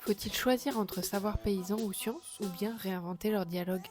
Faut-il choisir entre savoir paysan ou science, ou bien réinventer leur dialogue?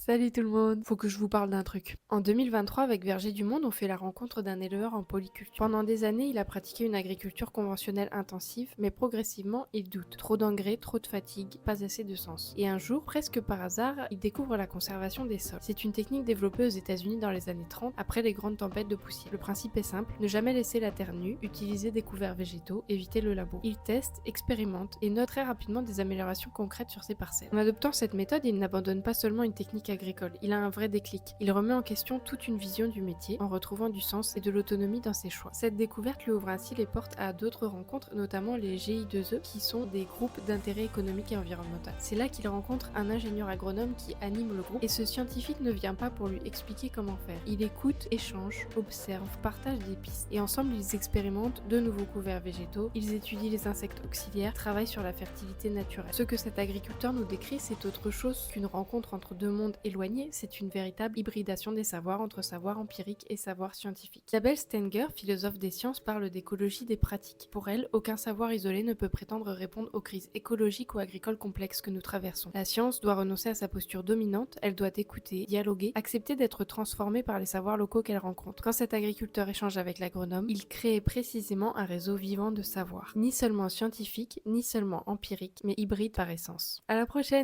Salut tout le monde! Faut que je vous parle d'un truc. En 2023, avec Verger du Monde, on fait la rencontre d'un éleveur en polyculture. Pendant des années, il a pratiqué une agriculture conventionnelle intensive, mais progressivement, il doute. Trop d'engrais, trop de fatigue, pas assez de sens. Et un jour, presque par hasard, il découvre la conservation des sols. C'est une technique développée aux États-Unis dans les années 30, après les grandes tempêtes de poussière. Le principe est simple, ne jamais laisser la terre nue, utiliser des couverts végétaux, éviter le labour. Il teste, expérimente et note très rapidement des améliorations concrètes sur ses parcelles. En adoptant cette méthode, il n'abandonne pas seulement une technique agricole, il a un vrai déclic. Il remet en question toute une vision du métier en retrouvant du sens et de l'autonomie dans ses choix. Cette découverte lui ouvre ainsi les portes à d'autres rencontres, notamment les GI2E, qui sont des groupes d'intérêt économique et environnemental. C'est là qu'il rencontre un ingénieur agronome qui anime le groupe, et ce scientifique ne vient pas pour lui expliquer comment faire. Il écoute, échange, observe, partage des pistes, et ensemble ils expérimentent de nouveaux couverts végétaux, ils étudient les insectes auxiliaires, travaillent sur la fertilité naturelle. Ce que cet agriculteur nous décrit, c'est autre chose qu'une rencontre entre deux mondes éloignés, c'est une véritable hybridation des savoirs entre savoir empirique et savoir scientifique. Isabelle Stenger, philosophe des sciences, parle d'écologie des pratiques. Pour elle, aucun savoir isolé ne peut prétendre répondre aux crises écologiques ou agricoles complexes que nous traversons. La science doit renoncer à sa posture dominante, elle doit écouter, dialoguer, accepter d'être transformée par les savoirs locaux qu'elle rencontre. Quand cet agriculteur échange avec l'agronome, il crée précisément un réseau vivant de savoir. Ni seulement scientifique, ni seulement empirique, mais hybride par essence. À la prochaine!